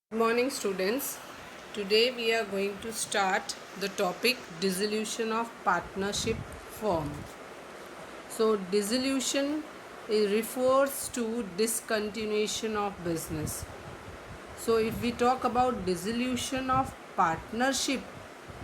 Good morning, students. Today we are going to start the topic dissolution of partnership firm. So, dissolution refers to discontinuation of business. So, if we talk about dissolution of partnership,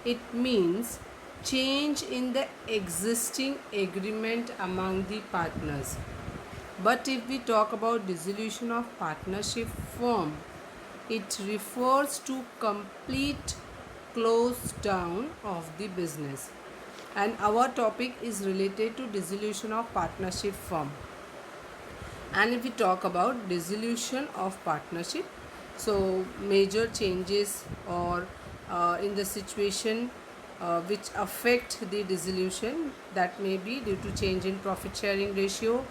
it means change in the existing agreement among the partners. But if we talk about dissolution of partnership firm, it refers to complete close down of the business. And our topic is related to dissolution of partnership firm. And if we talk about dissolution of partnership, so major changes or in the situation which affect the dissolution, that may be due to change in profit sharing ratio,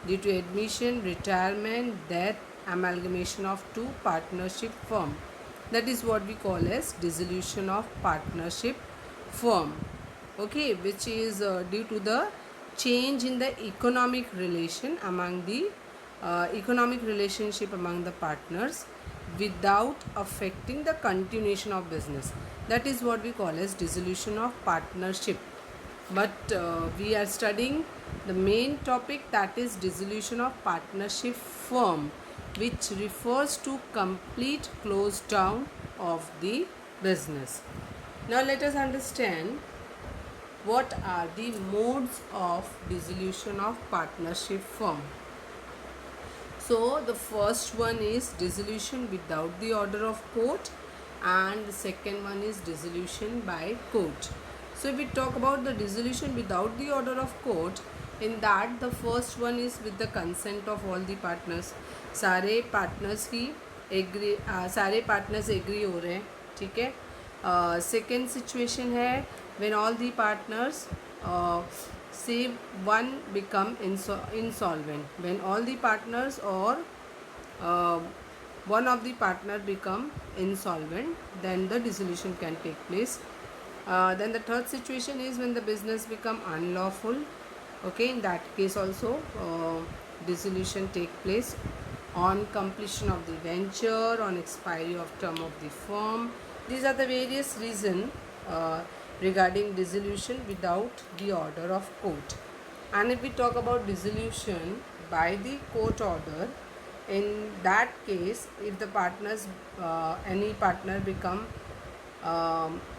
due to admission, retirement, death, amalgamation of two partnership firm. That is what we call as dissolution of partnership firm. Okay, which is due to the change in the economic relation among the economic relationship among the partners without affecting the continuation of business. That is what we call as dissolution of partnership. But we are studying the main topic, that is dissolution of partnership firm, which refers to complete close down of the business. Now let us understand what are the modes of dissolution of partnership firm. So the first one is dissolution without the order of court, and the second one is dissolution by court. So if we talk about the dissolution without the order of court, in that the first one is with the consent of all the partners. सारे partners की agree सारे partners agree हो रहे हैं, ठीक है. Second situation है when all the partners say one become insolvent. When all the partners or uh, one of the partner become insolvent, then the dissolution can take place. Then the third situation is when the business become unlawful. Okay, in that case also dissolution take place on completion of the venture, on expiry of term of the firm. These are the various reasons regarding dissolution without the order of court. And if we talk about dissolution by the court order, in that case, if the partners any partner become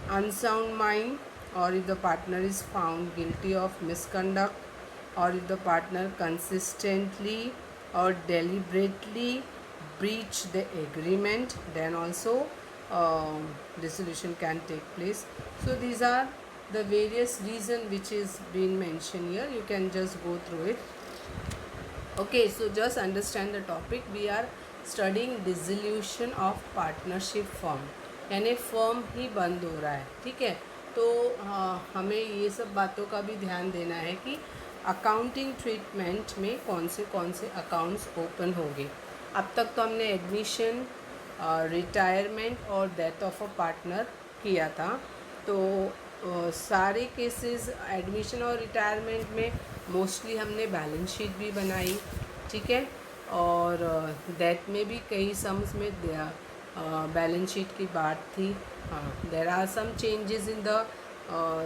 unsound mind, or if the partner is found guilty of misconduct, or if the partner consistently or deliberately breach the agreement, then also dissolution can take place. So these are the various reasons which is being mentioned here. You can just go through it. Okay, so just understand the topic. We are studying dissolution of partnership firm, यानी firm ही बंद हो रहा है, ठीक है. तो हमें ये सब बातों का भी ध्यान देना है कि अकाउंटिंग ट्रीटमेंट में कौन से अकाउंट्स ओपन होंगे. अब तक तो हमने एडमिशन, रिटायरमेंट और डेथ ऑफ अ पार्टनर किया था. तो सारे केसेस एडमिशन और रिटायरमेंट में मोस्टली हमने बैलेंस शीट भी बनाई, ठीक है. और डेथ में भी कई सम्स में बैलेंस शीट की बात थी. हाँ, there are some changes in the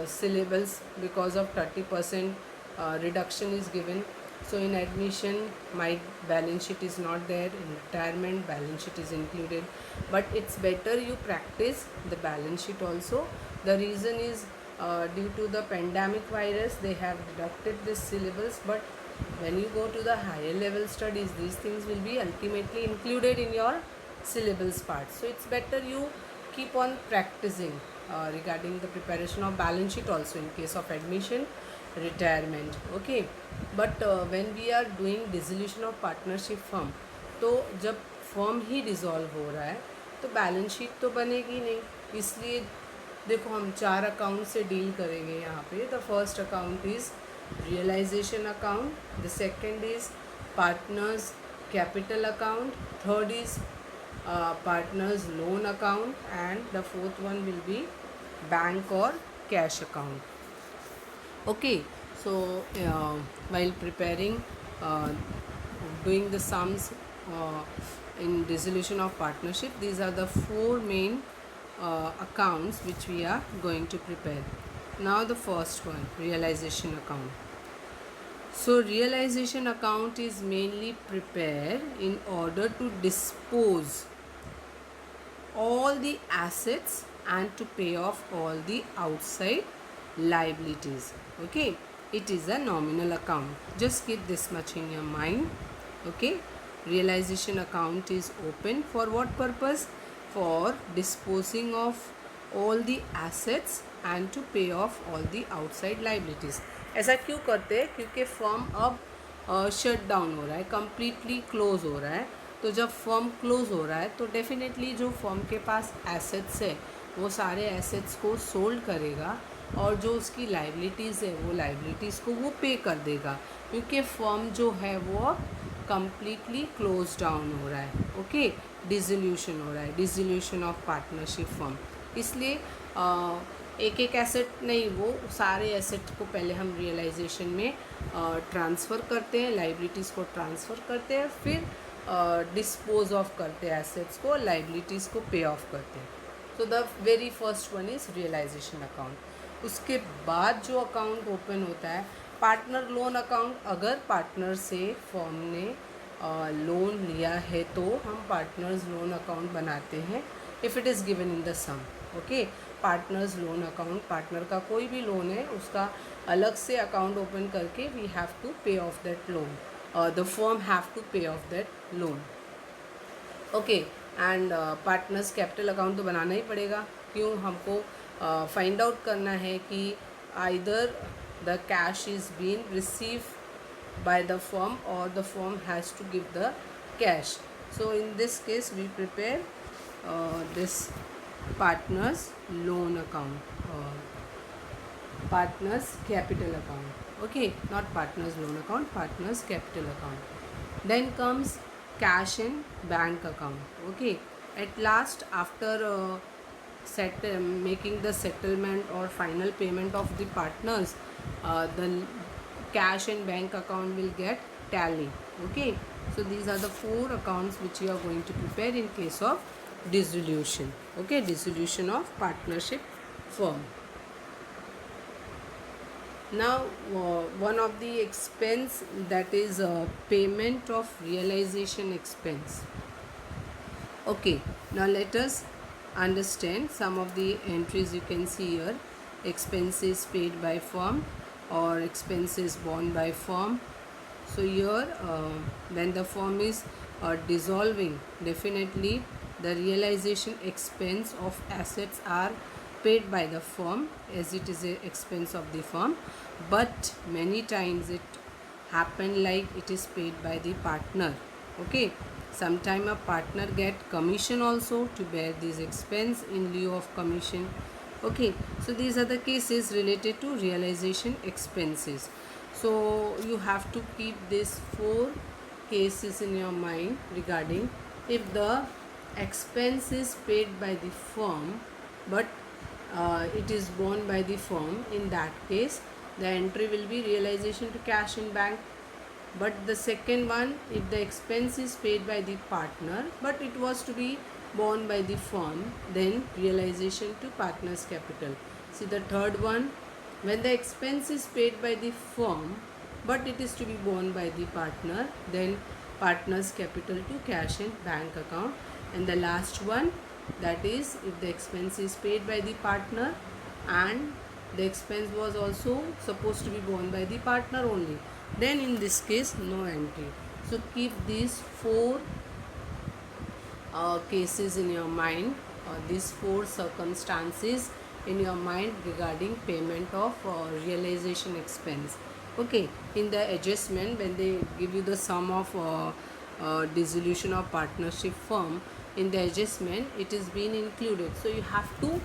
syllables because of 30% reduction is given. So in admission my balance sheet is not there, in retirement balance sheet is included, but it's better you practice the balance sheet also. The reason is due to the pandemic virus they have deducted this syllables, but when you go to the higher level studies these things will be ultimately included in your syllables part. So it's better you keep on practicing regarding the preparation of balance sheet also in case of admission, retirement. Okay, but when we are doing dissolution of partnership firm, तो जब firm ही dissolve हो रहा है तो balance sheet तो बनेगी नहीं. इसलिए देखो हम 4 अकाउंट से डील करेंगे यहाँ पे. The first account is realisation account, the second is partners capital account, third is partners loan account, and the fourth one will be bank or cash account. Okay, so while preparing doing the sums in dissolution of partnership, these are the four main accounts which we are going to prepare. Now the first one, realization account. So realization account is mainly prepared in order to dispose all the assets and to pay off all the outside liabilities. Okay, it is a nominal account. Just keep this much in your mind. Okay, realization account is open for what purpose? For disposing of all the assets and to pay off all the outside liabilities. ऐसा क्यों करते हैं? क्योंकि firm अब shut down हो रहा है, completely close हो रहा है. तो जब फर्म क्लोज हो रहा है तो डेफिनेटली जो फर्म के पास एसेट्स है वो सारे एसेट्स को सोल्ड करेगा और जो उसकी लाइबिलिटीज़ है वो लाइबिलिटीज़ को वो पे कर देगा, क्योंकि फर्म जो है वो कम्प्लीटली क्लोज डाउन हो रहा है. ओके, डिसोल्यूशन हो रहा है, डिसोल्यूशन ऑफ पार्टनरशिप फर्म. इसलिए एक एक एसेट नहीं, वो सारे एसेट को पहले हम रियलाइजेशन में ट्रांसफ़र करते हैं, लाइबिलिटीज़ को ट्रांसफ़र करते हैं, फिर डिस्पोज ऑफ करते हैं एसेट्स को, लाइबिलिटीज़ को पे ऑफ करते हैं. So the very first one is realisation account. उसके बाद जो अकाउंट ओपन होता है पार्टनर लोन अकाउंट. अगर पार्टनर से फर्म ने लोन लिया है तो हम पार्टनर्स लोन अकाउंट बनाते हैं if it is given in the sum. Okay, partners loan account, partner का कोई भी लोन है उसका अलग से अकाउंट ओपन करके we have to pay off that loan. The firm have to pay off that loan. Okay, and partners capital account तो बनाना ही पड़ेगा. क्यों? हमको फाइंड आउट करना है कि either the cash is being received by the firm or the firm has to give the cash. So in this case we prepare this partners loan account, partners capital account. Okay, not partners loan account, partners capital account. Then comes cash and bank account. Okay, at last after making the settlement or final payment of the partners, the cash and bank account will get tally. Okay, so these are the four accounts which you are going to prepare in case of dissolution. Okay, dissolution of partnership firm. Now one of the expense, that is payment of realization expense. Okay, now let us understand some of the entries you can see here. Expenses paid by firm or expenses borne by firm. So here when the firm is dissolving, definitely the realization expense of assets are paid by the firm as it is an expense of the firm, but many times it happen like it is paid by the partner. Okay, sometime a partner get commission also to bear this expense in lieu of commission. Okay, so these are the cases related to realization expenses. So you have to keep these four cases in your mind regarding if the expense is paid by the firm but it is borne by the firm. In that case the entry will be realization to cash in bank. But the second one, if the expense is paid by the partner but it was to be borne by the firm, then realization to partner's capital. See the third one, when the expense is paid by the firm but it is to be borne by the partner, then partner's capital to cash and bank account. And the last one, that is if the expense is paid by the partner and the expense was also supposed to be borne by the partner only, then in this case no entry. So keep these four cases in your mind, these four circumstances in your mind regarding payment of realization expense. Okay, in the adjustment when they give you the sum of dissolution of partnership firm, in the adjustment it is being included. So you have to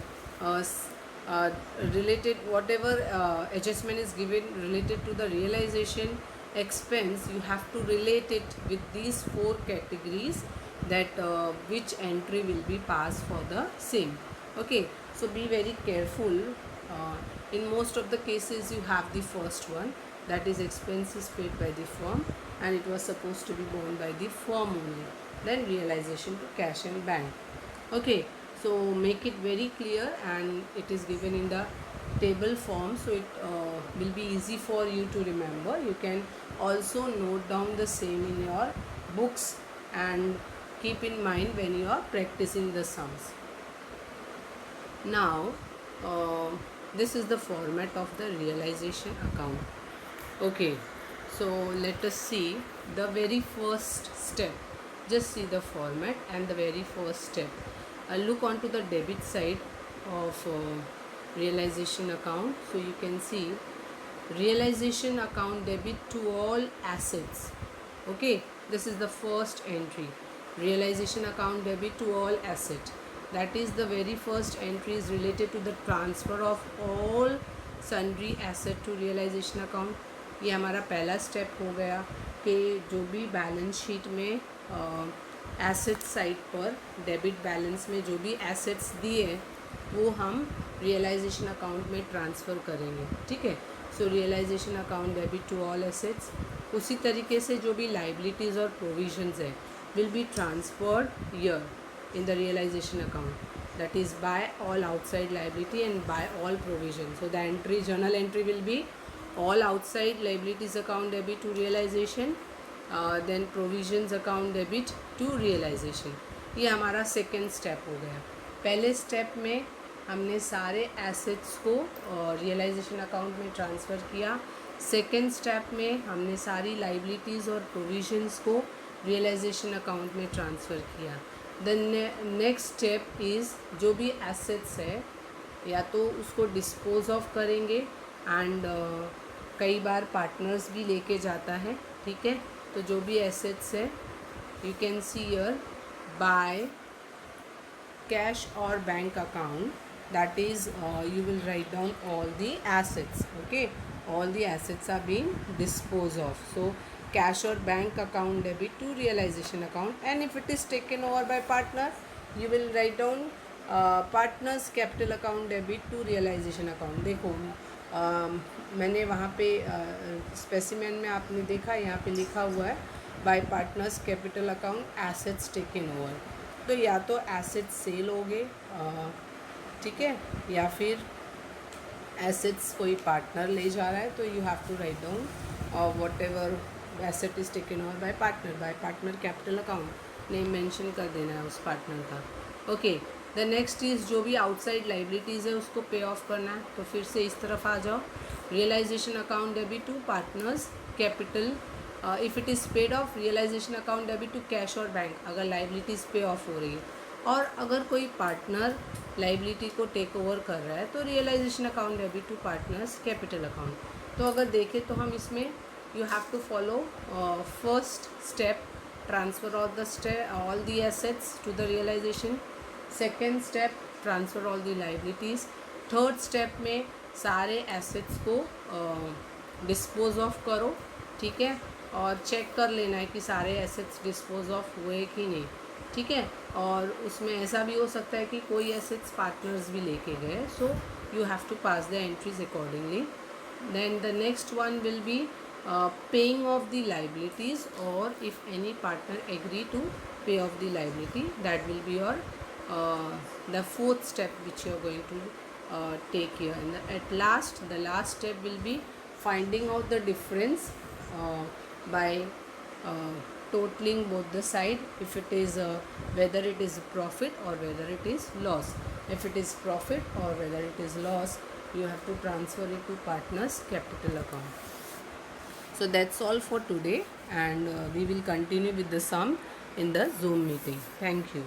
related whatever adjustment is given related to the realization expense, you have to relate it with these four categories, that which entry will be passed for the same. Okay, so be very careful. In most of the cases you have the first one, that is expenses paid by the firm and it was supposed to be borne by the firm only. then realization to cash and bank. Okay, so make it very clear, and it is given in the table form, so it will be easy for you to remember. You can also note down the same in your books and keep in mind when you are practicing the sums. Now uh, this is the format of the realization account. Okay, so let us see the very first step. Just see the format and the very first step. Look onto the debit side of realization account. So you can see realization account debit to all assets. Okay, this is the first entry. Realization account debit to all asset. That is the very first entry is related to the transfer of all sundry asset to realization account. ये हमारा पहला step हो गया कि जो भी balance sheet में asset side पर डेबिट बैलेंस में जो भी एसेट्स दिए वो हम रियलाइजेशन अकाउंट में ट्रांसफ़र करेंगे. ठीक है, so realization account debit to all assets. उसी तरीके से जो भी लाइबिलिटीज़ और प्रोविजंस है will be transferred here in the realization account, that is by all outside liability and by all provision. So the entry, journal entry will be all outside liabilities account debit to realization, then provisions account debit to realization. ये हमारा second step हो गया. पहले step में हमने सारे assets को realisation account में ट्रांसफ़र किया. सेकेंड स्टेप में हमने सारी लाइबिलिटीज़ और प्रोविजंस को रियलाइजेशन अकाउंट में ट्रांसफ़र किया. द नेक्स्ट स्टेप इज़ जो भी एसेट्स है या तो उसको डिस्पोज ऑफ करेंगे एंड कई बार पार्टनर्स भी लेके जाता है. ठीक है, तो जो भी एसेट्स है you can see here by cash और bank account, that is you will write down all the assets. Okay, all the assets are being disposed of. So cash or bank account debit to realization account, and if it is taken over by partner you will write down partners capital account debit to realization account. देखो मैंने वहाँ पे specimen में आपने देखा यहाँ पे लिखा हुआ है bye partners capital account assets taken over. तो या तो एसेट्स सेल हो गए, ठीक है, या फिर एसेट्स कोई पार्टनर ले जा रहा है, तो you have to write down whatever asset is taken over by partner capital account name mention कर देना है उस पार्टनर का. ओके, द नेक्स्ट इज़ जो भी आउटसाइड लाइबिलिटीज़ है उसको पे ऑफ करना है. तो फिर से इस तरफ आ जाओ. Realisation account debit to partners capital, if it is paid off. Realisation account debit to cash और बैंक अगर लाइबिलिटीज़ पे ऑफ हो रही है, और अगर कोई पार्टनर लाइबिलिटी को टेक ओवर कर रहा है तो realisation account debit to partners capital account. तो अगर देखें तो हम इसमें you have to follow first step, transfer all the assets to the realization. second step, transfer all the liabilities. third step में सारे assets को dispose of करो. ठीक है, और चेक कर लेना है कि सारे assets dispose of हुए कि नहीं. ठीक है, और उसमें ऐसा भी हो सकता है कि कोई assets partners भी लेके गए, so you have to pass the entries accordingly. then the next one will be paying off the liabilities, or if any partner agree to pay off the liability, that will be your the fourth step which you are going to take here. And at last, the last step will be finding out the difference by totaling both the side, if it is whether it is profit or whether it is loss. If it is profit or whether it is loss, you have to transfer it to partners capital account. So that's all for today, and we will continue with the sum in the Zoom meeting. Thank you.